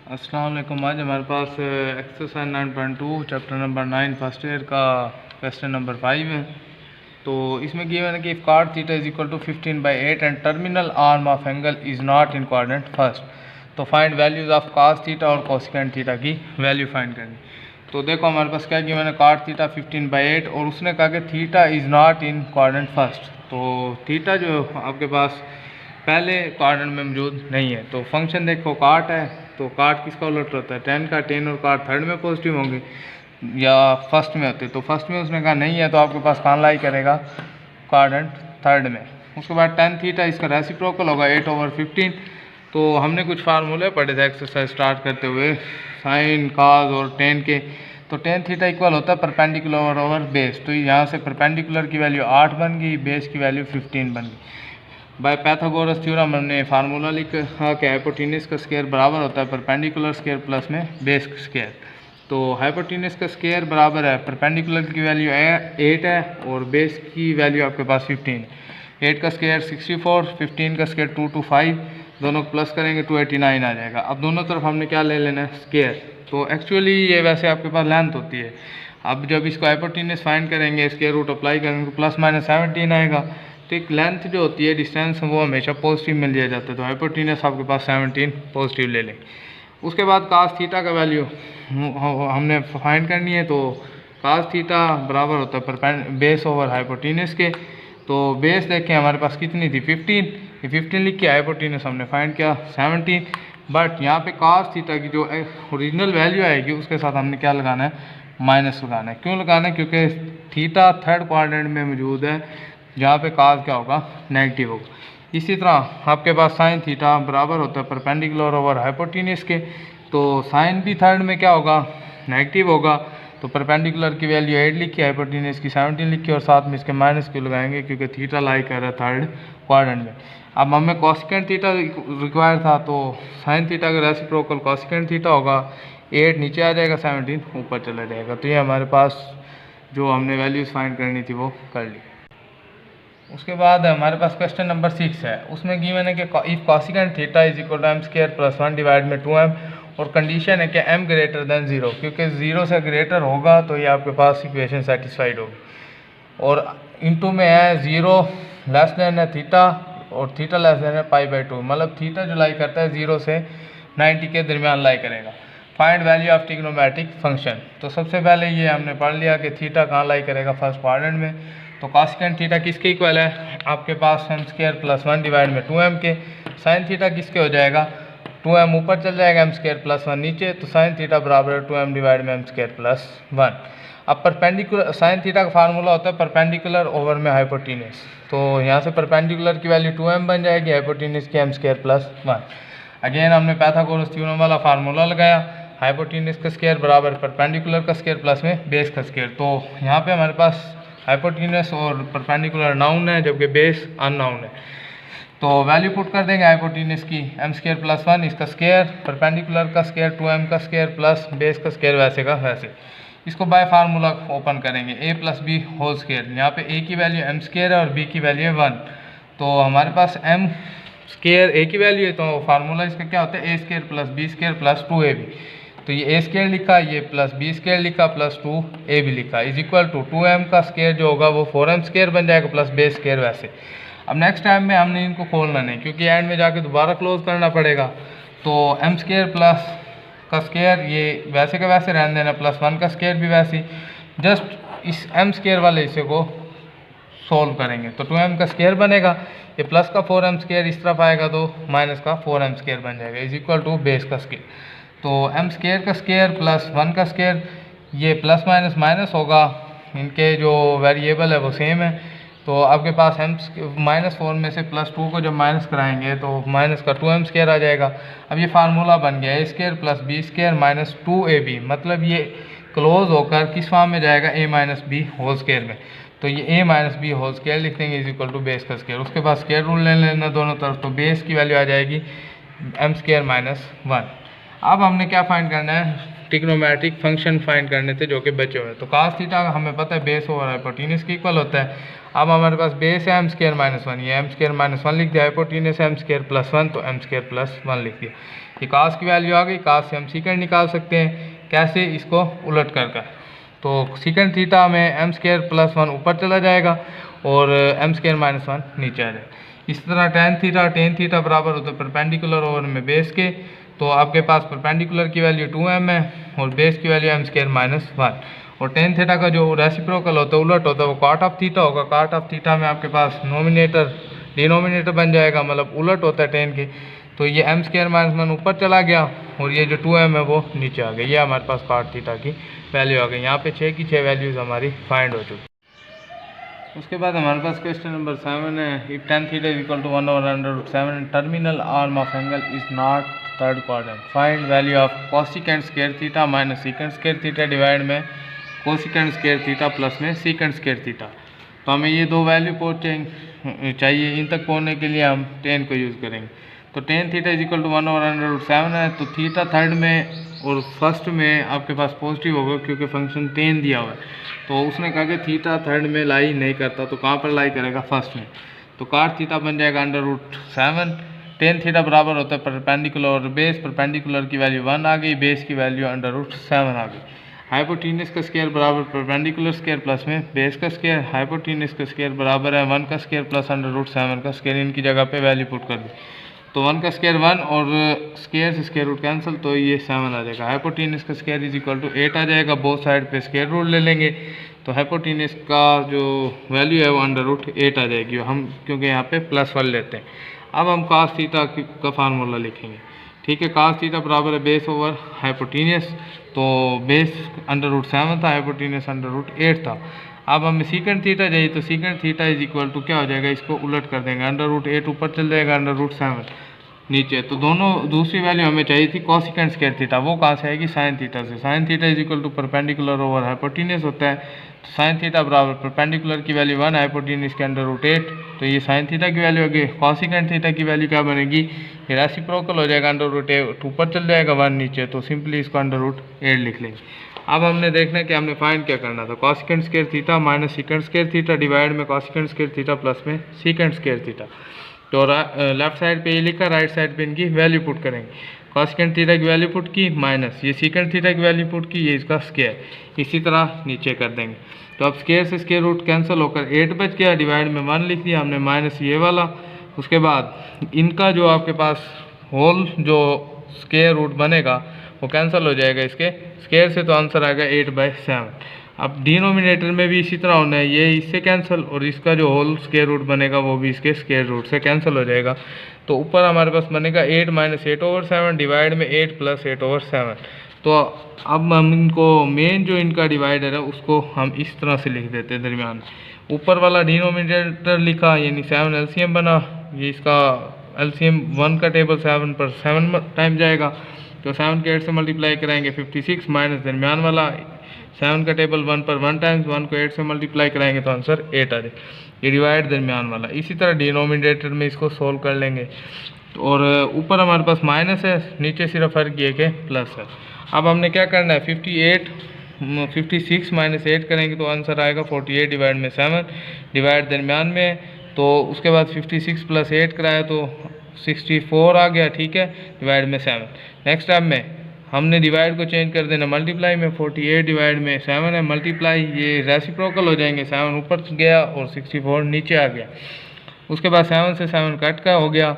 अस्सलाम वालेकुम। आज हमारे पास exercise 9.2 chapter number 9 first year का क्वेश्चन नंबर 5 है। तो इसमें गिवन है कि if cot theta is equal to 15/8 and terminal arm of angle is not in quadrant first, तो find values of cos theta और कोसेकेंट थीटा की value find करनी। तो देखो हमारे पास क्या गिवन है, cot थीटा 15/8 और उसने कहा कि theta is not in quadrant first. तो थीटा जो आपके पास पहले क्वाड्रेंट में मौजूद नहीं है। तो फंक्शन देखो काट है, तो काट किसका उलट होता है, टेन का। टेन और काट थर्ड में पॉजिटिव होंगे या फर्स्ट में होते, तो फर्स्ट में उसने कहा नहीं है, तो आपके पास कहाँ लाई करेगा, क्वाड्रेंट थर्ड में। उसके बाद टेन थीटा इसका रेसिप्रोकल होगा 8/15। तो हमने कुछ फार्मूले पढ़े थे एक्सरसाइज स्टार्ट करते हुए, साइन काज और टेन के। तो टेन थीटा इक्वल होता है परपेंडिकुलर ओवर बेस। तो यहाँ से परपेंडिकुलर की वैल्यू 8 बन गई, बेस की वैल्यू 15 बन गई। बाय पैथागोरस थ्योरम हमने फार्मूला लिखा कि हाइपोटेन्यूज का स्क्वायर बराबर होता है परपेंडिकुलर स्क्वायर प्लस में बेस स्क्वायर। तो हाइपोटेन्यूज का स्क्वायर बराबर है, परपेंडिकुलर की वैल्यू 8 है और बेस की वैल्यू आपके पास 15। 8 का स्क्वायर 64, 15 का स्क्वायर 225, दोनों को प्लस करेंगे 289 आ जाएगा। अब दोनों तरफ हमने क्या ले लेना है, स्क्वायर। तो एक्चुअली ये वैसे आपके पास लेंथ होती है। अब जब इसको हाइपोटेन्यूज फाइंड करेंगे, स्क्वायर रूट अप्लाई करेंगे तो प्लस माइनस 17 आएगा। तो एक लेंथ जो होती है, डिस्टेंस, वो हमेशा पॉजिटिव में लिया जाता है। तो हाइपोटेन्यूज आपके पास 17 पॉजिटिव ले लें। उसके बाद कास थीटा का वैल्यू हमने फाइंड करनी है। तो कास थीटा बराबर होता है बेस ओवर हाइपोटेन्यूज के। तो बेस देखें हमारे पास कितनी थी, 15। ये 15 लिख के हाइपोटेन्यूज हमने फाइंड किया 17। बट यहाँ पे कास थीटा की जो ओरिजिनल वैल्यू आएगी उसके साथ हमने क्या लगाना है, माइनस लगाना है। क्यों लगाना है, क्योंकि थीटा थर्ड क्वाड्रेंट में मौजूद है जहाँ पे काज क्या होगा, नेगेटिव होगा। इसी तरह आपके पास साइन थीटा बराबर होता है परपेंडिकुलर ओवर हाइपोटेन्यूज के। तो साइन भी थर्ड में क्या होगा, नेगेटिव होगा। तो परपेंडिकुलर की वैल्यू 8 लिखी, हाइपोटेन्यूज की 17 लिखी और साथ में इसके माइनस क्यों लगाएंगे, क्योंकि थीटा लाई कर रहा है थर्ड क्वाड्रेंट में। अब हमें कोसेकेंट थीटा रिक्वायर था, तो साइन थीटा का रेसिप्रोकल कोसेकेंट थीटा होगा। 8 नीचे आ जाएगा, 17 ऊपर चला जाएगा। तो ये हमारे पास जो हमने वैल्यूज़ फाइंड करनी थी वो कर ली। उसके बाद हमारे पास क्वेश्चन नंबर 6 है। उसमें गिवन है कि if cosecant theta is equal to m² + 1 divide में 2m, और कंडीशन है कि m ग्रेटर देन 0, क्योंकि 0 से ग्रेटर होगा तो ये आपके पास इक्वेशन सेटिस्फाइड होगी। और इनटू में है 0 लेस देन है थीटा और थीटा लेस देन है π/2, मतलब थीटा जो लाई करता है 0 से 90 के दरमियान लाई करेगा। Find value of trigonometric function. तो सबसे पहले ये हमने पढ़ लिया कि थीटा कहाँ लाई करेगा, फर्स्ट क्वाड्रेंट में। तो कोसेकेंट थीटा किसके इक्वल है, आपके पास m² + 1 डिवाइड में 2m के। साइन थीटा किसके हो जाएगा, 2m ऊपर चल जाएगा, m² + 1 नीचे। तो साइन थीटा बराबर है 2m डिवाइड में m² + 1। अब परपेंडिकुलर साइन थीटा का फार्मूला होता है परपेंडिकुलर ओवर में हाइपोटेन्यूज। तो यहाँ से परपेंडिकुलर की वैल्यू 2m बन जाएगी, हाइपोटेन्यूज की m² + 1। अगेन हमने पैथागोरस थ्योरम वाला फार्मूला लगाया, हाइपोटेन्यूज का स्क्वायर बराबर परपेंडिकुलर का स्क्वायर प्लस में बेस का स्क्वायर। तो यहाँ पे हमारे पास हाइपोटेन्यूज और परपेंडिकुलर नाउन है, जबकि बेस अननाउन है। तो वैल्यू पुट कर देंगे हाइपोटेन्यूज की m² + 1, इसका स्क्वायर, परपेंडिकुलर का स्क्वायर 2m का स्क्वायर प्लस बेस का स्क्वायर वैसे का वैसे। इसको बाय फार्मूला ओपन करेंगे, a + b होल स्क्वायर। यहाँ पे a की वैल्यू m² है और b की वैल्यू है 1। तो हमारे पास m² a की वैल्यू है, तो फार्मूला इसका क्या होता है, a² + b² + 2ab। तो ये a² लिखा, ये प्लस b² लिखा प्लस 2ab लिखा, इज इक्वल टू 2m का स्क्वायर जो होगा वो 4m² बन जाएगा प्लस बेस स्क्वायर वैसे। अब नेक्स्ट टाइम में हमने इनको खोलना नहीं, क्योंकि एंड में जाके दोबारा क्लोज करना पड़ेगा। तो m² प्लस का स्क्वायर ये वैसे का वैसे रहने देना, प्लस 1 का स्क्वायर भी वैसे। जस्ट इस m² वाले हिस्से को सोल्व करेंगे तो 2m का स्क्वायर बनेगा, ये प्लस का 4m² इस तरफ आएगा तो माइनस का 4m² बन जाएगा, इज इक्वल टू बेस का स्क्वायर। तो m² का स्क्वायर प्लस 1 का स्क्वायर, ये प्लस माइनस माइनस होगा, इनके जो वेरिएबल है वो सेम है। तो आपके पास -4 में से +2 को जब माइनस कराएंगे तो माइनस का 2m² आ जाएगा। अब ये फार्मूला बन गया a² + b² - 2ab, मतलब ये क्लोज होकर किस फॉर्म में जाएगा, a - b होल स्क्वायर में। तो ये a - b होल स्क्वायर लिख देंगे इज इक्वल टू बेस का स्क्वायर। उसके बाद स्क्वायर रूल ले लेना दोनों तरफ, तो बेस की वैल्यू आ जाएगी m² - 1। अब हमने क्या फाइंड करना है, ट्रिग्नोमेट्रिक फंक्शन फाइंड करने थे जो कि बचे हुए। तो cos थीटा हमें पता है बेस ओवर हाइपोटेन्यूज के इक्वल होता है। अब हमारे पास बेस है एम स्क्वायर माइनस वन, ये एम स्क्वायर माइनस वन लिख दिया, hypotenuse m square plus one, तो एम स्क्वायर प्लस वन लिख दिया। ये कास की वैल्यू आ गई, कास से हम सीकेंड निकाल सकते हैं, कैसे, इसको उलट कर तो सीकेंड थीटा में एम स्क्वायर प्लस वन ऊपर चला जाएगा और एम स्क्वायर माइनस वन नीचे आ जाएगा। इस तरह टेन थीटा बराबर होता है परपेंडिकुलर ओवर में बेस के, तो आपके पास परपेंडिकुलर की वैल्यू 2m है और बेस की value m square minus one, और टेन थीटा का जो रेसिप्रोकल होता है, उलट होता है, वो कॉट ऑफ थीटा होगा। कॉट ऑफ थीटा में आपके पास नोमिनेटर डिनोमिनेटर बन जाएगा, मतलब उलट होता है टेन के, तो ये एम स्क्वायर माइनस वन ऊपर चला गया और ये जो 2m है वो नीचे आ गया। ये हमारे पास कॉट थीटा की वैल्यू आ गई। यहाँ पे 6 की 6 वैल्यूज़ हमारी फाइंड हो चुकी। उसके बाद हमारे पास क्वेश्चन नंबर 7 है, if tan theta is equal to 1/√7 terminal arm of angle is not third quadrant, find value of cosecant square theta minus secant square theta divide में कोसिकेंट स्क्वायर थीटा प्लस में secant square theta. तो हमें ये दो value पहुँचेंगे चाहिए, इन तक पहुँचने के लिए हम टेन को यूज़ करेंगे। तो tan theta is equal to 1/√7 है, तो थीटा थर्ड में और फर्स्ट में आपके पास पॉजिटिव होगा क्योंकि फंक्शन tan दिया हुआ है। तो उसने कहा कि थीटा थर्ड में लाई नहीं करता, तो कहाँ पर लाई करेगा, फर्स्ट में, तो cot थीटा बन जाएगा √7। tan थीटा बराबर होता है परपेंडिकुलर और बेस, परपेंडिकुलर की वैल्यू 1 आ गई, बेस की वैल्यू √7 आ गई। हाइपोटेन्यूस का स्क्वायर बराबर परपेंडिकुलर स्क्वायर प्लस में बेस का स्क्वायर, हाइपोटेन्यूस का स्क्वायर बराबर है 1 का स्क्वायर प्लस √7 का स्क्वायर, इनकी जगह पे वैल्यू पुट कर दी, तो 1 का स्क्वायर 1 और स्क्वायर से स्क्वायर रूट कैंसिल, तो ये 7 आ जाएगा। हाइपोटेन्यूस का स्क्वायर इज इक्वल टू 8 आ जाएगा, बोथ साइड पे स्क्वायर रूट ले लेंगे, तो हाइपोटेन्यूस का जो वैल्यू है वो √8 आ जाएगी, हम क्योंकि यहाँ पे +1 लेते हैं। अब हम cos थीटा का फार्मूला लिखेंगे, ठीक है। cos थीटा बराबर है बेस ओवर हाइपोटेन्यूस, तो बेस √7 था, हाइपोटेन्यूस √8 था। अब हमें सीकेंट थीटा चाहिए, तो secant theta is equal to क्या हो जाएगा, इसको उलट कर देंगे, √8 ऊपर चल जाएगा, √7 नीचे। तो दोनों दूसरी वैल्यू हमें चाहिए थी कोसिकेंट स्क्वायर थीटा, वो कहाँ से आएगी, साइन थीटा से। Sine theta is equal to perpendicular over hypotenuse होता है, तो साइन थीटा बराबर परपेंडिकुलर की वैल्यू 1, हाइपोटेन्यूस के √8, तो ये साइन थीटा की वैल्यू होगी। कोसिकेंट थीटा की वैल्यू क्या बनेगी, ये रेसिप्रोकल हो जाएगा, √8 ऊपर चल जाएगा, 1 नीचे, तो सिंपली इसको √8 लिख लेंगे। अब हमने देखना है कि हमने फाइंड क्या करना था, cosecant square theta minus secant square theta divide में कोसिकेंट स्क्वायर थीटा प्लस में सीकेंट स्क्वायर थीटा। तो लेफ्ट साइड पे ये लिखा, राइट साइड पे इनकी वैल्यू पुट करेंगे। कोसिकेंट थीटा की वैल्यू पुट की माइनस ये सीकेंट थीटा की वैल्यू पुट की, ये इसका स्क्वायर, इसी तरह नीचे कर देंगे। तो अब स्क्वायर से स्क्वायर रूट कैंसिल होकर 8 बच गया, डिवाइड में 1 लिख दिया हमने माइनस ये वाला। उसके बाद इनका जो आपके पास होल जो स्क्वायर रूट बनेगा वो कैंसिल हो जाएगा इसके स्क्वायर से, तो आंसर आएगा 8/7। अब डिनोमिनेटर में भी इसी तरह होना है, ये इससे कैंसिल और इसका जो होल स्क्वायर रूट बनेगा वो भी इसके स्क्वायर रूट से कैंसिल हो जाएगा। तो ऊपर हमारे पास बनेगा 8 - 8/7 डिवाइड में 8 + 8/7। तो अब हम इनको मेन जो इनका डिवाइडर है उसको हम इस तरह से लिख देते हैं दरमियान। ऊपर वाला डिनोमिनेटर लिखा यानी 7 एलसीएम बना, ये इसका एलसीएम 1 का टेबल 7 पर 7 टाइम जाएगा, तो 7 के 8 से मल्टीप्लाई कराएंगे 56 माइनस दरमियान वाला 7 का टेबल 1 पर 1 टाइम्स 1 को 8 से मल्टीप्लाई कराएंगे तो आंसर 8 आ जाएगा, ये डिवाइड दरमियान वाला। इसी तरह डिनोमिनेटर में इसको सोल्व कर लेंगे, और ऊपर हमारे पास माइनस है, नीचे सिर्फ फर्क ये कि प्लस है। अब हमने क्या करना है, 56 - 8 करेंगे तो आंसर आएगा 48 डिवाइड में 7 डिवाइड दरमियान में, तो उसके बाद 56 + 8 कराया तो 64 आ गया, ठीक है, डिवाइड में 7। नेक्स्ट टाइम में हमने डिवाइड को चेंज कर देना मल्टीप्लाई में, 48 डिवाइड में 7 है, मल्टीप्लाई ये रेसिप्रोकल हो जाएंगे, 7 ऊपर गया और 64 नीचे आ गया। उसके बाद 7 से 7 कट का हो गया,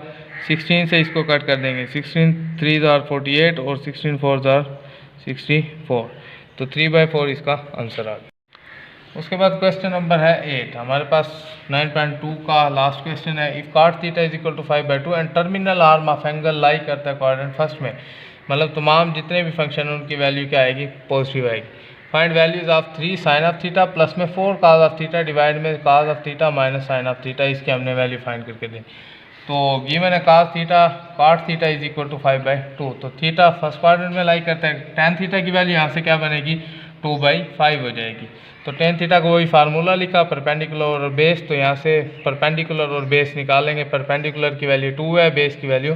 16 से इसको कट कर देंगे, 16 3 * 48 और 16 4 * 64, तो 3/4 इसका आंसर आ गया। उसके बाद क्वेश्चन नंबर है 8, हमारे पास 9.2 का लास्ट क्वेश्चन है। If cot theta is equal to 5/2 and terminal arm of angle lie करता है क्वाड्रेंट फर्स्ट में, मतलब तमाम जितने भी फंक्शन उनकी वैल्यू क्या आएगी, पॉजिटिव आएगी। Find values of 3 sin of theta plus में 4 cos ऑफ थीटा डिवाइड में cos of theta minus sin of theta, इसकी हमने वैल्यू फाइंड करके दी। तो गिवन है cot theta is equal to 5/2, तो थीटा फर्स्ट क्वाड्रेंट में लाई करता है, tan थीटा की वैल्यू यहाँ से क्या बनेगी, 2/5 हो जाएगी। तो tan थीटा को वही फार्मूला लिखा, परपेंडिकुलर और बेस, तो यहाँ से परपेंडिकुलर और बेस निकालेंगे, परपेंडिकुलर की वैल्यू 2 है, बेस की वैल्यू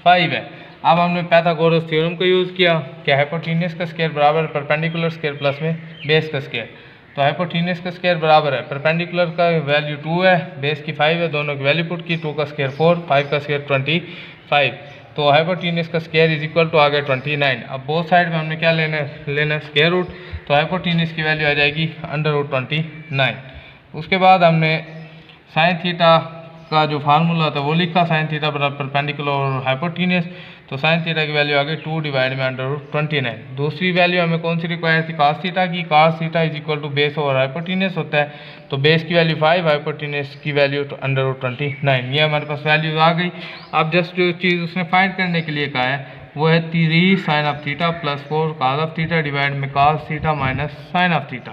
5 है। अब हमने पाइथागोरस थ्योरम को यूज़ किया कि हाइपोटेन्यूस का स्क्वायर बराबर परपेंडिकुलर स्क्वायर प्लस में बेस का स्क्वायर, तो हाइपोटेन्यूज का स्क्वायर बराबर है, परपेंडिकुलर का वैल्यू 2 है, बेस की 5 है, दोनों की वैल्यू पुट की, 2 का स्क्वायर 4, 5 का स्क्वायर 25, तो हाइपोटेन्यूज का स्क्वायर इज इक्वल टू आ गया 29। अब बोथ साइड में हमने क्या लेना है स्क्वायर रूट, तो हाइपोटेन्यूज की वैल्यू आ जाएगी √29। उसके बाद हमने साइन थीटा का जो फार्मूला था वो लिखा, साइन थीटा बराबर परपेंडिकुलर और हाइपोटेन्यूज, तो साइन थीटा की वैल्यू आ गई 2 डिवाइड में √29। दूसरी वैल्यू हमें कौन सी रिक्वायर थी, कास थीटा की, cos theta is equal to base over hypotenuse होता है, तो बेस की वैल्यू 5, हाइपोटेन्यूज की वैल्यू √29, ये हमारे पास वैल्यूज आ गई। अब जस्ट जो चीज़ उसने फाइंड करने के लिए कहा है वो है 3 sine of theta plus 4 cos of theta divide में cos theta minus sine of theta.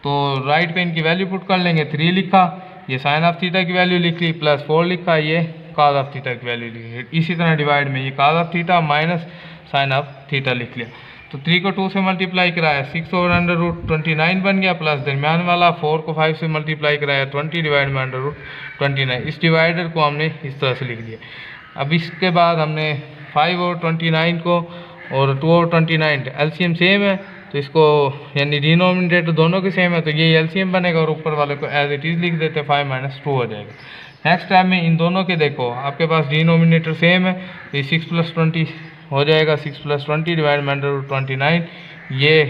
तो राइट पे इनकी वैल्यू पुट कर लेंगे, 3 लिखा, ये साइन ऑफ थीटा की वैल्यू लिख ली, प्लस 4 लिखा, ये काज ऑफ थीटा की वैल्यू लिख ली। इसी तरह डिवाइड में ये cos of theta minus sine of theta लिख लिया। तो 3 को 2 से मल्टीप्लाई कराया, 6 ओवर √29 बन गया, प्लस दरमियान वाला 4 को 5 से मल्टीप्लाई कराया, 20 डिवाइड में √29। इस डिवाइडर को हमने इस तरह से लिख दिया। अब इसके बाद हमने 5 और 29 को और 2 और 29 एलसीएम सेम है, तो इसको यानी डिनोमिनेटर दोनों के सेम है, तो ये एलसीएम बनेगा और ऊपर वाले को एज इट इज़ लिख देते हैं, 5 - 2 हो जाएगा। नेक्स्ट टाइम में इन दोनों के देखो आपके पास डिनोमिनेटर सेम है, तो 6 + 20 हो जाएगा, 6 + 20 डिवाइड में √29, ये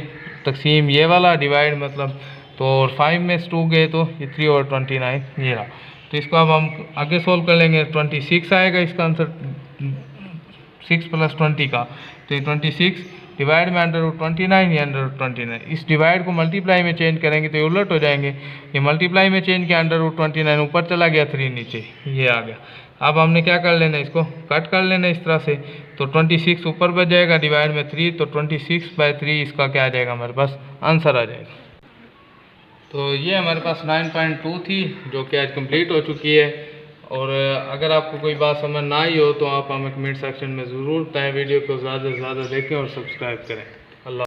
तकसीम ये वाला डिवाइड मतलब, तो 5 में 2 गए तो ये 3 ओवर 29 ये रहा। तो इसको अब हम आगे सोल्व कर लेंगे, 26 आएगा इसका आंसर 6 + 20 का, तो ये 26 डिवाइड में √29, ये √29। इस डिवाइड को मल्टीप्लाई में चेंज करेंगे तो ये उलट हो जाएंगे, ये मल्टीप्लाई में चेंज किया, √29 ऊपर चला गया, 3 नीचे, ये आ गया। अब हमने क्या कर लेना है, इसको कट कर लेना इस तरह से, तो 26 ऊपर बच जाएगा डिवाइड में 3, तो 26/3 इसका क्या आ जाएगा, हमारे पास आंसर आ जाएगा। तो ये हमारे पास 9.2 थी जो कि आज कंप्लीट हो चुकी है। और अगर आपको कोई बात समझ ना आई हो तो आप हमें कमेंट सेक्शन में ज़रूर बताएं। वीडियो को ज़्यादा से ज़्यादा देखें और सब्सक्राइब करें। अल्लाह।